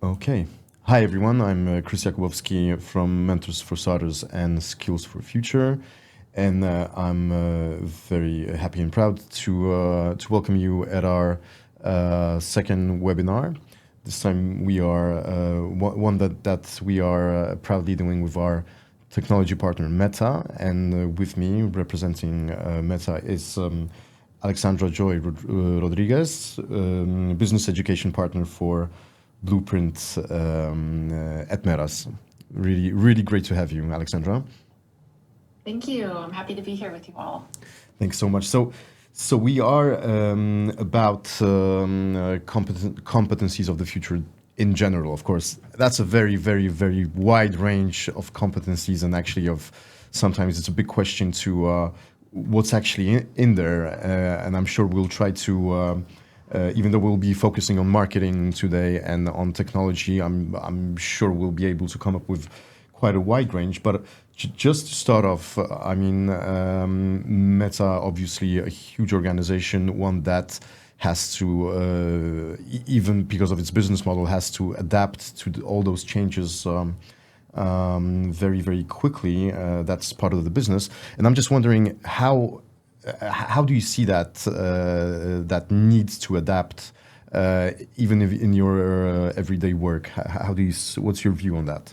Okay. Hi, everyone. I'm Chris Jakubowski from Mentors for Starters and Skills for Future. And I'm very happy and proud to welcome you at our second webinar. This time we are one that we are proudly doing with our technology partner Meta. And with me representing Meta is Alexandra Joy Rodriguez, business education partner for Blueprint at Metas. Really, really great to have you, Alexandra. Thank you. I'm happy to be here with you all. Thanks so much. So we are about competencies of the future in general. Of course, that's a very, very, very wide range of competencies, and actually, sometimes it's a big question to what's actually in there. And I'm sure we'll try to. Even though we'll be focusing on marketing today and on technology, I'm sure we'll be able to come up with quite a wide range. But just to start off, I mean, Meta, obviously a huge organization, one that has to, even because of its business model, has to adapt to all those changes very, very quickly. That's part of the business. And I'm just wondering how do you see that needs to adapt, even if in your everyday work? What's your view on that?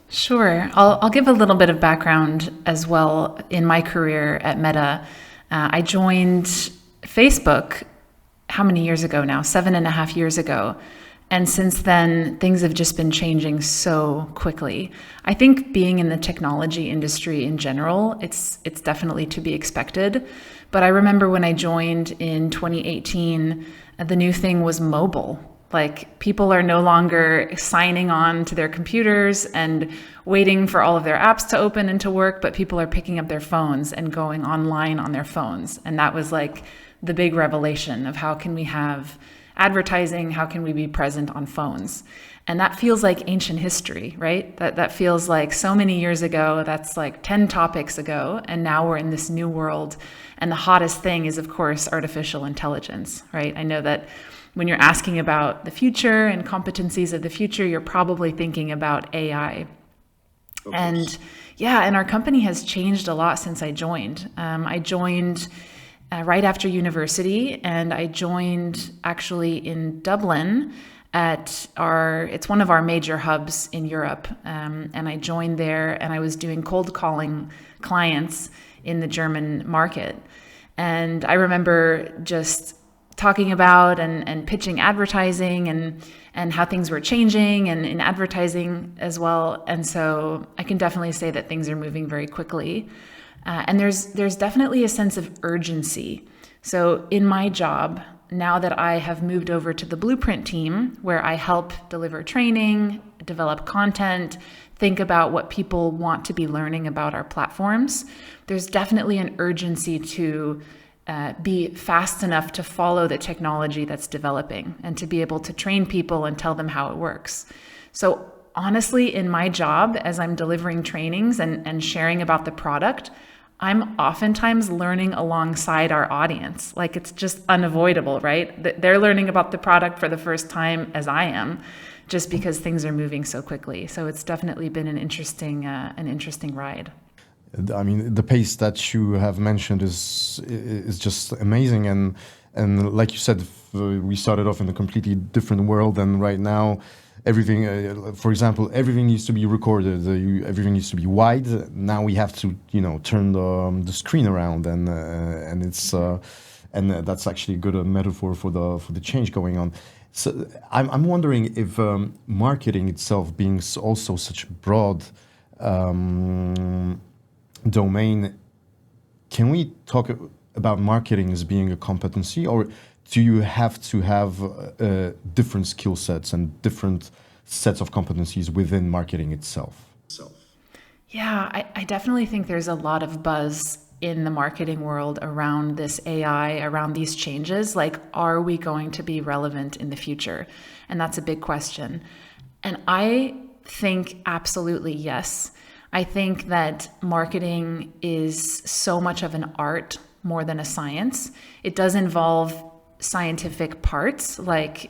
Sure. I'll give a little bit of background as well. In my career at Meta, I joined Facebook how many years ago now? 7.5 years ago. And since then, things have just been changing so quickly. I think being in the technology industry in general, it's definitely to be expected. But I remember when I joined in 2018, the new thing was mobile. Like, people are no longer signing on to their computers and waiting for all of their apps to open and to work, but people are picking up their phones and going online on their phones. And that was like the big revelation of how can we have advertising, how can we be present on phones? And that feels like ancient history, right? That feels like so many years ago. That's like 10 topics ago. And now we're in this new world. And the hottest thing is, of course, artificial intelligence, right? I know that when you're asking about the future and competencies of the future, you're probably thinking about AI. And yeah, and our company has changed a lot since I joined. I joined right after university, and I joined actually in Dublin it's one of our major hubs in Europe. And I joined there, and I was doing cold calling clients in the German market. And I remember just talking about and pitching advertising and how things were changing and in advertising as well. And so I can definitely say that things are moving very quickly. And there's definitely a sense of urgency. So in my job, now that I have moved over to the Blueprint team, where I help deliver training, develop content, think about what people want to be learning about our platforms, there's definitely an urgency to be fast enough to follow the technology that's developing and to be able to train people and tell them how it works. So honestly, in my job, as I'm delivering trainings and sharing about the product, I'm oftentimes learning alongside our audience. Like, it's just unavoidable, right? They're learning about the product for the first time as I am, just because things are moving so quickly. So it's definitely been an interesting ride. I mean, the pace that you have mentioned is just amazing, and like you said, we started off in a completely different world, and right now, everything, for example, everything needs to be recorded. Everything needs to be wide. Now we have to, turn the screen around, and it's and that's actually a good metaphor for the change going on. So I'm wondering if marketing itself, being also such a broad domain, can we talk about marketing as being a competency, or do you have to have different skill sets and different sets of competencies within marketing itself? Yeah, I definitely think there's a lot of buzz in the marketing world around this AI, around these changes. Like, are we going to be relevant in the future? And that's a big question. And I think absolutely yes. I think that marketing is so much of an art more than a science. It does involve scientific parts, like,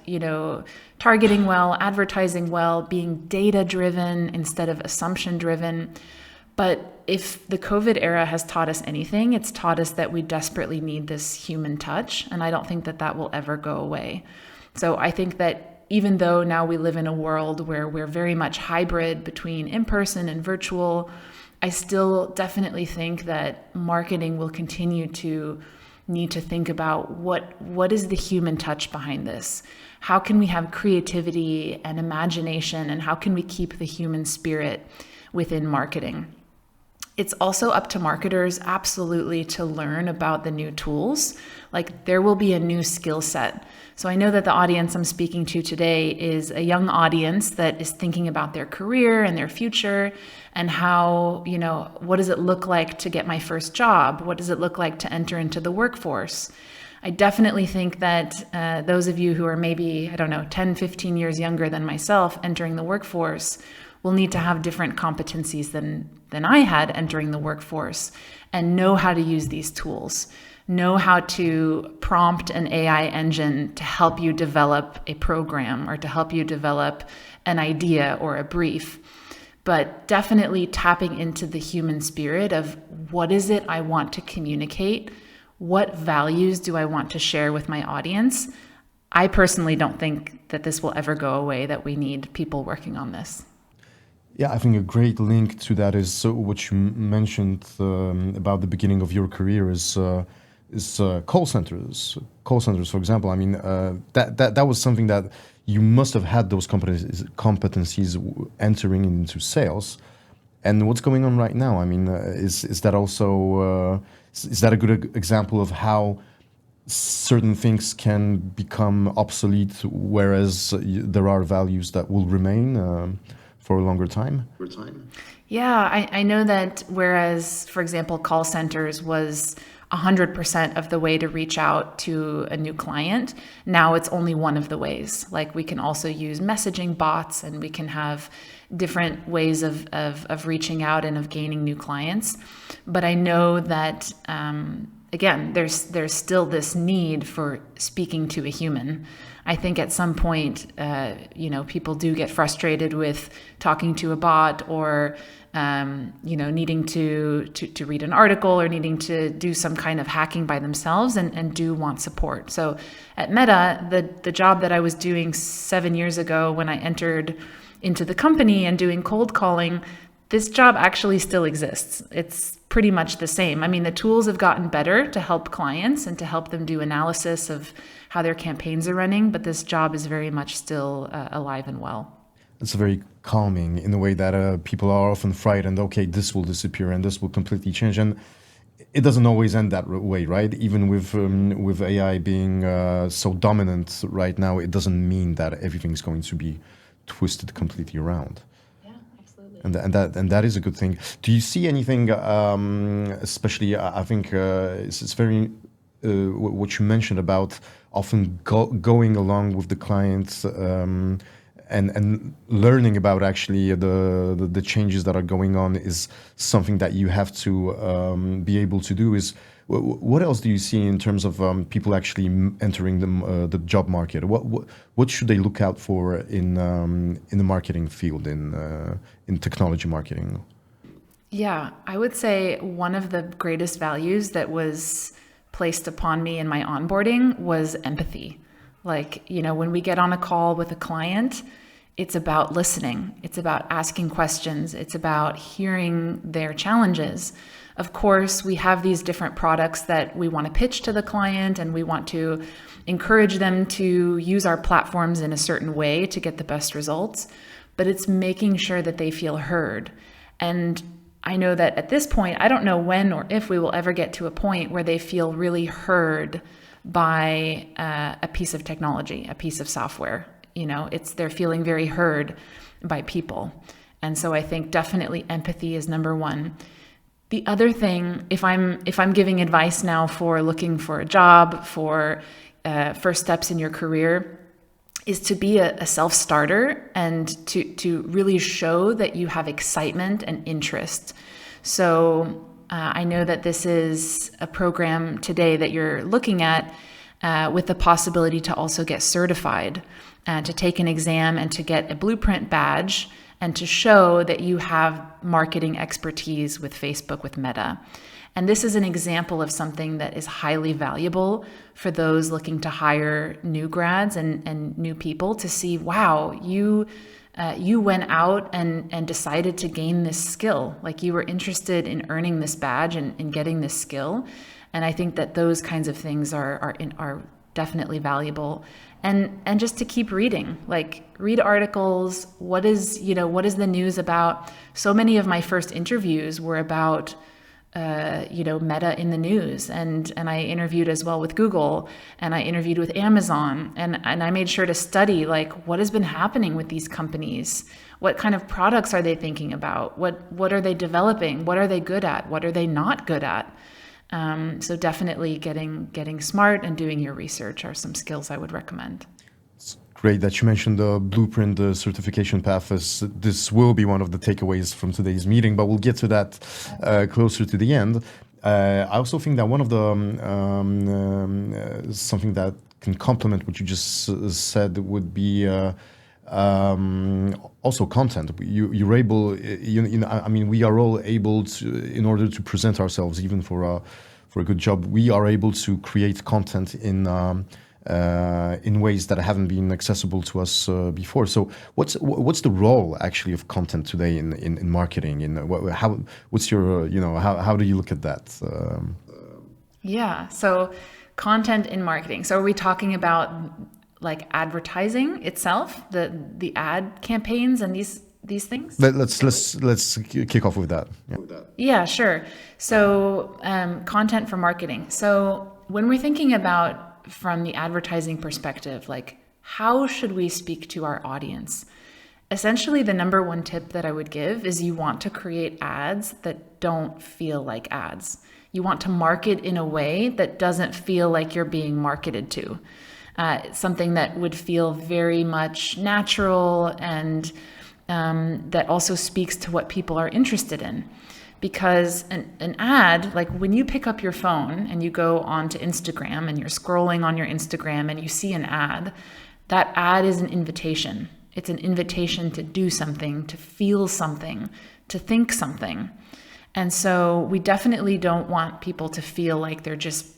targeting well, advertising well, being data driven instead of assumption driven. But if the COVID era has taught us anything, it's taught us that we desperately need this human touch. And I don't think that that will ever go away. So I think that even though now we live in a world where we're very much hybrid between in-person and virtual, I still definitely think that marketing will continue to need to think about what is the human touch behind this? How can we have creativity and imagination, and how can we keep the human spirit within marketing? It's also up to marketers absolutely to learn about the new tools. Like, there will be a new skill set. So I know that the audience I'm speaking to today is a young audience that is thinking about their career and their future, and how, what does it look like to get my first job? What does it look like to enter into the workforce? I definitely think that those of you who are maybe, 10, 15 years younger than myself entering the workforce will need to have different competencies than I had entering the workforce, and know how to use these tools. Know how to prompt an AI engine to help you develop a program or to help you develop an idea or a brief. But definitely tapping into the human spirit of, what is it I want to communicate? What values do I want to share with my audience? I personally don't think that this will ever go away, that we need people working on this. Yeah, I think a great link to that is what you mentioned about the beginning of your career is call centers. Call centers, for example. I mean, that was something that you must have had those competencies entering into sales. And what's going on right now? I mean, is that also is that a good example of how certain things can become obsolete, whereas there are values that will remain for a longer time? Yeah, I know that whereas, for example, call centers was 100% of the way to reach out to a new client, now it's only one of the ways. Like, we can also use messaging bots, and we can have different ways of reaching out and of gaining new clients. But I know that, again, there's still this need for speaking to a human. I think at some point, people do get frustrated with talking to a bot, or needing to read an article, or needing to do some kind of hacking by themselves, and do want support. So at Meta, the job that I was doing 7 years ago when I entered into the company and doing cold calling, this job actually still exists. It's pretty much the same. I mean, the tools have gotten better to help clients and to help them do analysis of how their campaigns are running, but this job is very much still alive and well. It's very calming in the way that people are often frightened. Okay, this will disappear and this will completely change, and it doesn't always end that way, right? Even with AI being so dominant right now, it doesn't mean that everything's going to be twisted completely around. Yeah, absolutely. And that is a good thing. Do you see anything, especially? I think it's very what you mentioned about often going along with the clients. And learning about actually the changes that are going on is something that you have to be able to do. Is what else do you see in terms of people actually entering the job market? What should they look out for in the marketing field, in technology marketing? Yeah, I would say one of the greatest values that was placed upon me in my onboarding was empathy. Like, when we get on a call with a client, it's about listening. It's about asking questions. It's about hearing their challenges. Of course, we have these different products that we want to pitch to the client, and we want to encourage them to use our platforms in a certain way to get the best results. But it's making sure that they feel heard. And I know that at this point, I don't know when or if we will ever get to a point where they feel really heard by a piece of technology, a piece of software. They're feeling very heard by people. And so I think definitely empathy is number one. The other thing, if I'm giving advice now for looking for a job, for first steps in your career, is to be a self-starter and to really show that you have excitement and interest. So I know that this is a program today that you're looking at. with the possibility to also get certified, to take an exam and to get a Blueprint badge and to show that you have marketing expertise with Facebook, with Meta. And this is an example of something that is highly valuable for those looking to hire new grads and new people to see, wow, you went out and decided to gain this skill. Like you were interested in earning this badge and getting this skill. And I think that those kinds of things are definitely valuable. And just to keep reading, like read articles. What is the news about? So many of my first interviews were about Meta in the news, and I interviewed as well with Google, and I interviewed with Amazon, and I made sure to study like what has been happening with these companies. What kind of products are they thinking about? What are they developing? What are they good at? What are they not good at? So definitely getting smart and doing your research are some skills I would recommend. It's great that you mentioned the Blueprint certification path, as this will be one of the takeaways from today's meeting, but we'll get to that closer to the end. I also think that one of the something that can complement what you just said would be also content. You're able, I mean, we are all able to, in order to present ourselves, even for a good job, we are able to create content in ways that haven't been accessible to us before. So, what's the role actually of content today in marketing? What's your how do you look at that? Yeah. So, content in marketing. So, are we talking about like advertising itself, the ad campaigns and these things? Let's kick off with that. Yeah, sure. So content for marketing. So when we're thinking about from the advertising perspective, like how should we speak to our audience? Essentially, the number one tip that I would give is you want to create ads that don't feel like ads. You want to market in a way that doesn't feel like you're being marketed to. Something that would feel very much natural and that also speaks to what people are interested in. Because an ad, like when you pick up your phone and you go onto Instagram and you're scrolling on your Instagram and you see an ad, that ad is an invitation. It's an invitation to do something, to feel something, to think something. And so we definitely don't want people to feel like they're just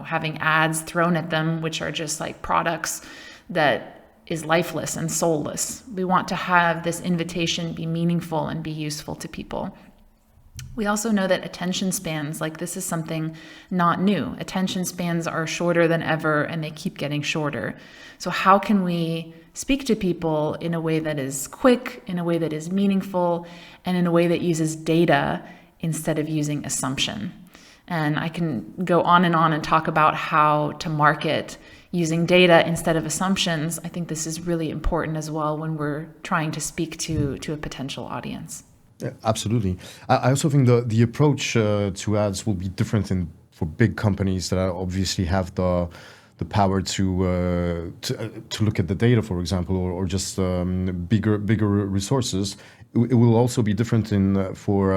having ads thrown at them, which are just like products that is lifeless and soulless. We want to have this invitation be meaningful and be useful to people. We also know that attention spans, like this is something not new. Attention spans are shorter than ever and they keep getting shorter. So how can we speak to people in a way that is quick, in a way that is meaningful, and in a way that uses data instead of using assumption? And I can go on and talk about how to market using data instead of assumptions. I think this is really important as well when we're trying to speak to a potential audience. Yeah, absolutely. I also think the approach to ads will be different for big companies that obviously have the power to look at the data, for example, or just bigger resources. It will also be different for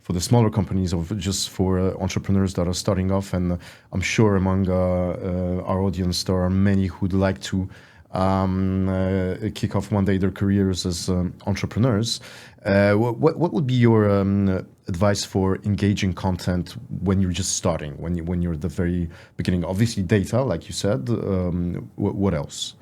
the smaller companies, or just for entrepreneurs that are starting off. And I'm sure among our audience there are many who'd like to kick off one day their careers as entrepreneurs. What would be your advice for engaging content when you're just starting, when you're at the very beginning? Obviously, data, like you said. What else?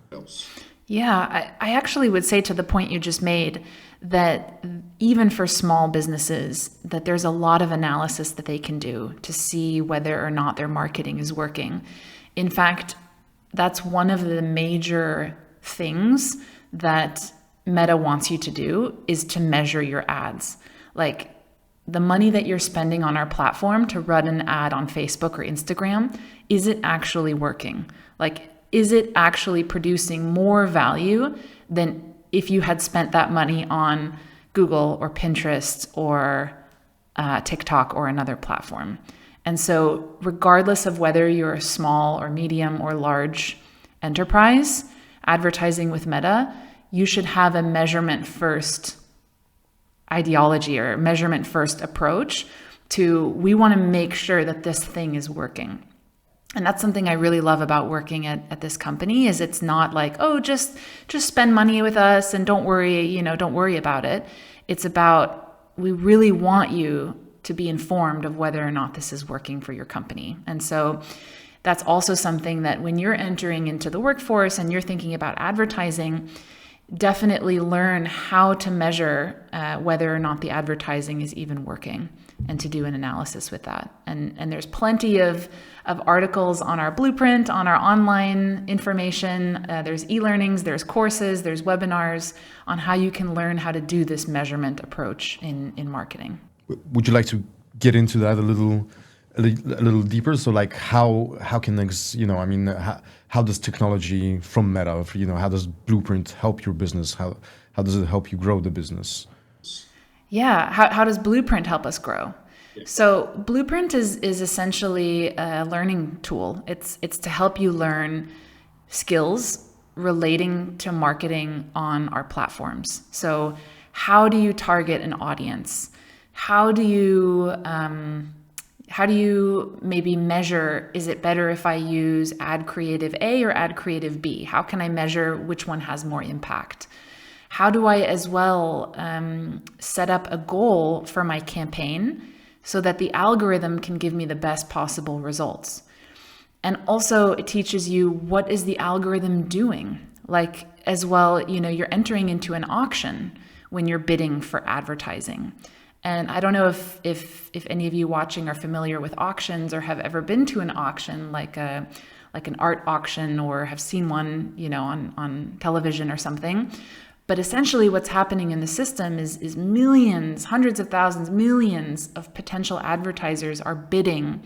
Yeah, I actually would say, to the point you just made, that even for small businesses, that there's a lot of analysis that they can do to see whether or not their marketing is working. In fact, that's one of the major things that Meta wants you to do, is to measure your ads. Like the money that you're spending on our platform to run an ad on Facebook or Instagram, is it actually working? Like, is it actually producing more value than if you had spent that money on Google or Pinterest or TikTok or another platform? And so regardless of whether you're a small or medium or large enterprise, advertising with Meta, you should have a measurement first ideology or measurement first approach to, we want to make sure that this thing is working. And that's something I really love about working at this company, is it's not like, oh, just spend money with us and don't worry, don't worry about it. It's about, we really want you to be informed of whether or not this is working for your company. And so that's also something that when you're entering into the workforce and you're thinking about advertising, definitely learn how to measure whether or not the advertising is even working, and to do an analysis with that. And there's plenty of articles on our Blueprint, on our online information. There's e-learnings, there's courses, there's webinars on how you can learn how to do this measurement approach in marketing. Would you like to get into that a little deeper? So like how can how does technology from Meta, how does Blueprint help your business? How does it help you grow the business? Yeah, how does Blueprint help us grow? So Blueprint is essentially a learning tool. It's to help you learn skills relating to marketing on our platforms. So how do you target an audience? How do you maybe measure, is it better if I use ad creative A or ad creative B? How can I measure which one has more impact? How do I as well set up a goal for my campaign so that the algorithm can give me the best possible results? And also it teaches you, what is the algorithm doing? Like as well, you're entering into an auction when you're bidding for advertising. And I don't know if any of you watching are familiar with auctions or have ever been to an auction, like an art auction, or have seen one, on television or something. But essentially what's happening in the system is millions, hundreds of thousands, millions of potential advertisers are bidding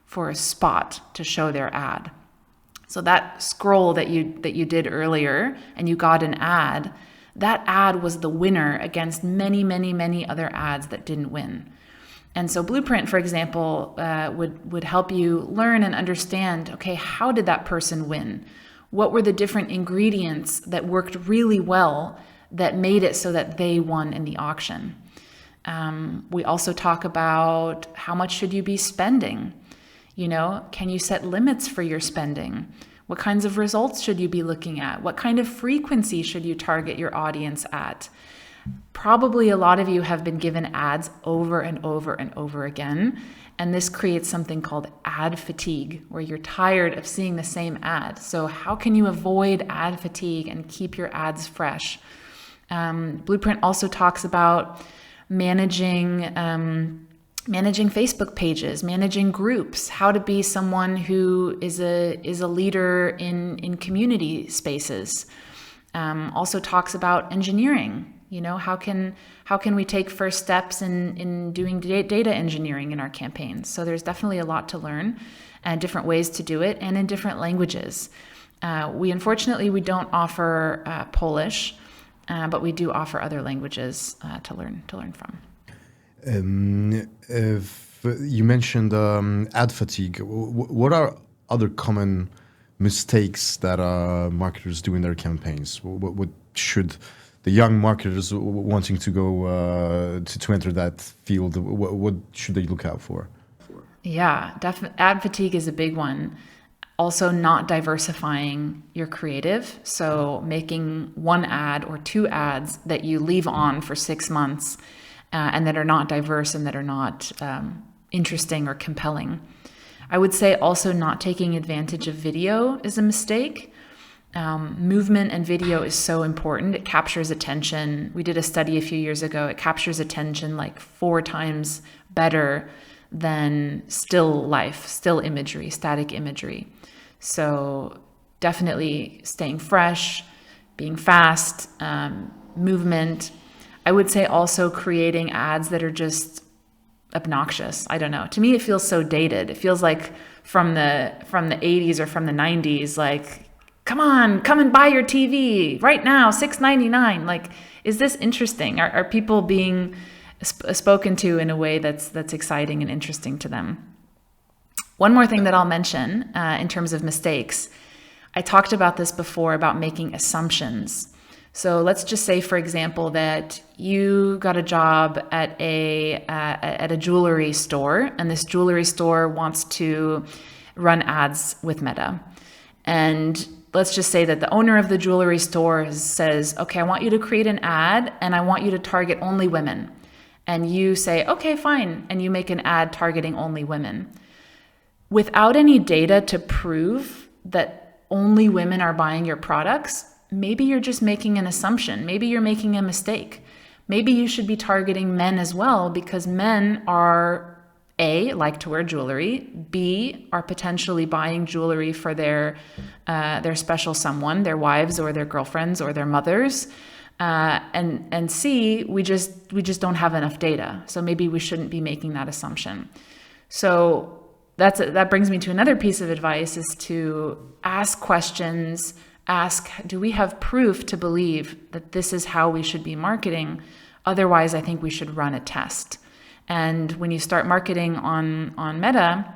for a spot to show their ad. So that scroll that you did earlier and you got an ad, that ad was the winner against many, many, many other ads that didn't win. And so Blueprint, for example, would help you learn and understand, okay, how did that person win? What were the different ingredients that worked really well that made it so that they won in the auction? We also talk about, how much should you be spending? Can you set limits for your spending? What kinds of results should you be looking at? What kind of frequency should you target your audience at? Probably a lot of you have been given ads over and over and over again. And this creates something called ad fatigue, where you're tired of seeing the same ad. So how can you avoid ad fatigue and keep your ads fresh? Blueprint also talks about managing Facebook pages, managing groups, how to be someone who is a leader in community spaces. Also talks about engineering. How can we take first steps in doing data engineering in our campaigns? So there's definitely a lot to learn, and different ways to do it, and in different languages. Unfortunately we don't offer Polish, but we do offer other languages to learn from. If you mentioned ad fatigue. What are other common mistakes that marketers do in their campaigns? What should the young marketers wanting to go to enter that field, what should they look out for? Yeah, ad fatigue is a big one. Also, not diversifying your creative. So making one ad or two ads that you leave on for 6 months and that are not diverse and that are not interesting or compelling. I would say also not taking advantage of video is a mistake. Movement and video is so important. It captures attention. We did a study a few years ago. It captures attention like 4 times better than still life, still imagery, static imagery. So definitely staying fresh, being fast, movement. I would say also creating ads that are just obnoxious. I don't know. To me, it feels so dated. It feels like from the 80s or from the 90s, like, come on, come and buy your TV right now, $6.99. Like, is this interesting? Are people being spoken to in a way that's exciting and interesting to them? One more thing that I'll mention in terms of mistakes. I talked about this before, about making assumptions. So let's just say, for example, that you got a job at a jewelry store, and this jewelry store wants to run ads with Meta. And let's just say that the owner of the jewelry store says, okay, I want you to create an ad and I want you to target only women. And you say, okay, fine. And you make an ad targeting only women. Without any data to prove that only women are buying your products, maybe you're just making an assumption. Maybe you're making a mistake. Maybe you should be targeting men as well, because men are A, like to wear jewelry, B, are potentially buying jewelry for their special someone, their wives or their girlfriends or their mothers. And C, we just don't have enough data. So maybe we shouldn't be making that assumption. So that brings me to another piece of advice, is to ask questions. Ask, do we have proof to believe that this is how we should be marketing? Otherwise, I think we should run a test. And when you start marketing on Meta,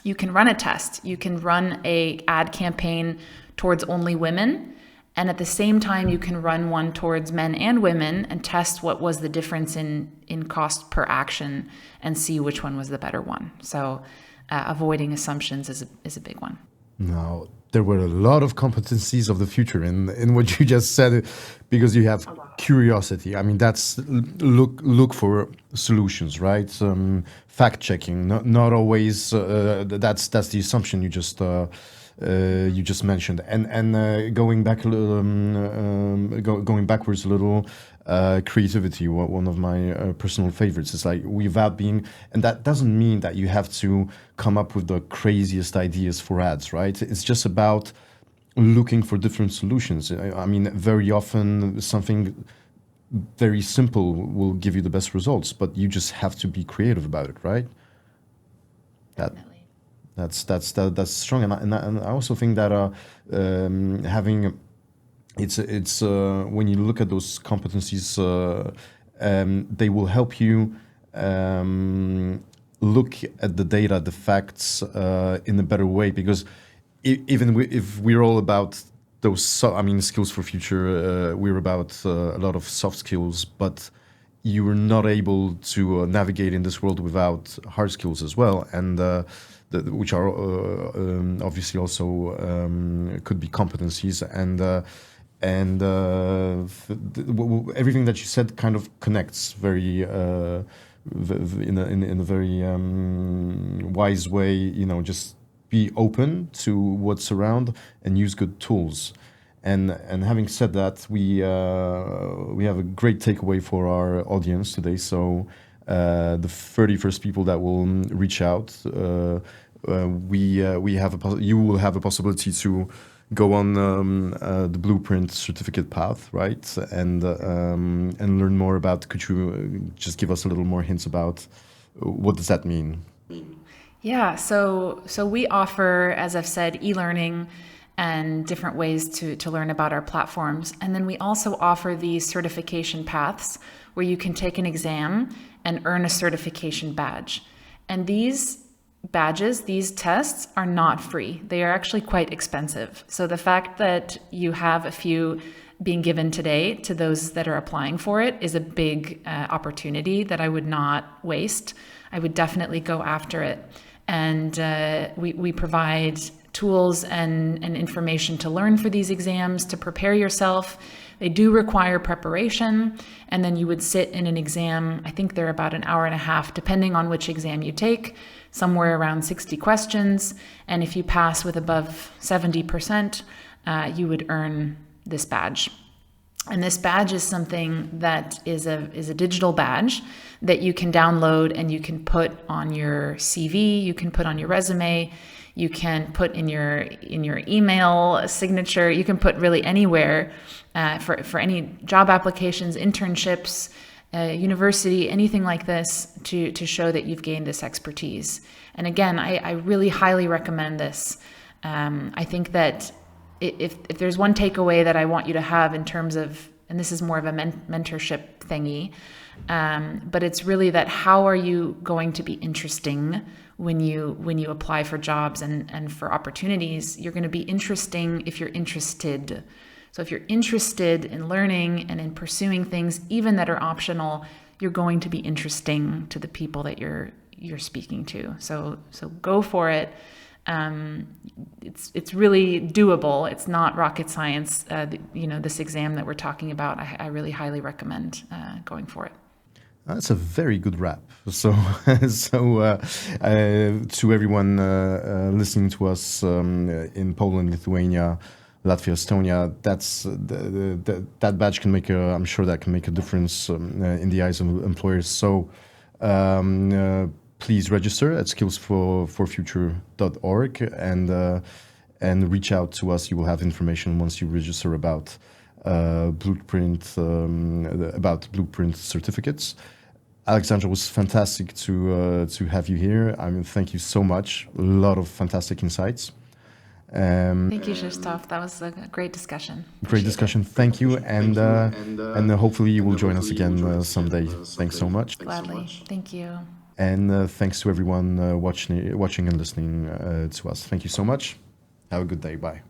you can run a test. You can run a ad campaign towards only women. And at the same time, you can run one towards men and women and test what was the difference in cost per action and see which one was the better one. So avoiding assumptions is a big one. Now, there were a lot of competencies of the future in what you just said, because you have curiosity. I mean, that's look for solutions, right? Fact checking, not always. That's the assumption you just mentioned. And going backwards a little. Creativity, one of my personal favorites. It's like, without being, and that doesn't mean that you have to come up with the craziest ideas for ads, right? It's just about looking for different solutions. I mean, very often something very simple will give you the best results, but you just have to be creative about it, right? Definitely. That's strong, and I also think that having it's when you look at those competencies, they will help you look at the data, the facts in a better way. Because even if we're all about those, skills for future, we're about a lot of soft skills, but you are not able to navigate in this world without hard skills as well, and which are obviously also could be competencies. And everything that you said kind of connects very in a very wise way. You know, just be open to what's around and use good tools. And having said that, we have a great takeaway for our audience today. So the 31st people that will reach out, you will have a possibility to go on the Blueprint certificate path, right? And learn more about. Could you just give us a little more hints about what does that mean? Yeah, so we offer, as I've said, e-learning and different ways to learn about our platforms. And then we also offer these certification paths where you can take an exam and earn a certification badge. And these badges, these tests are not free. They are actually quite expensive. So the fact that you have a few being given today to those that are applying for it is a big opportunity that I would not waste. I would definitely go after it. And we provide tools and information to learn for these exams, to prepare yourself. They do require preparation, and then you would sit in an exam. I think they're about an hour and a half, depending on which exam you take, somewhere around 60 questions. And if you pass with above 70%, you would earn this badge. And this badge is something that is a digital badge that you can download and you can put on your CV, you can put on your resume, you can put in your email signature, you can put really anywhere for any job applications, internships, university, anything like this to show that you've gained this expertise. And again, I really highly recommend this. I think that if there's one takeaway that I want you to have in terms of, and this is more of a mentorship thingy, but it's really that how are you going to be interesting when you apply for jobs and for opportunities? You're going to be interesting if you're interested. So if you're interested in learning and in pursuing things, even that are optional, you're going to be interesting to the people that you're speaking to. So go for it. It's really doable. It's not rocket science. This exam that we're talking about, I really highly recommend going for it. That's a very good wrap. So, to everyone listening to us in Poland, Lithuania, Latvia, Estonia, that badge can make I'm sure that can make a difference in the eyes of employers. So, please register at skillsforfuture.org and reach out to us. You will have information once you register about Blueprint certificates. Alexandra, it was fantastic to have you here. I mean, thank you so much. A lot of fantastic insights. Thank you, Krzysztof. That was a great discussion. Great discussion. Thank you, and hopefully you will join us again someday. Thanks so much. Gladly. Thank you. And thanks to everyone watching and listening to us. Thank you so much. Have a good day. Bye.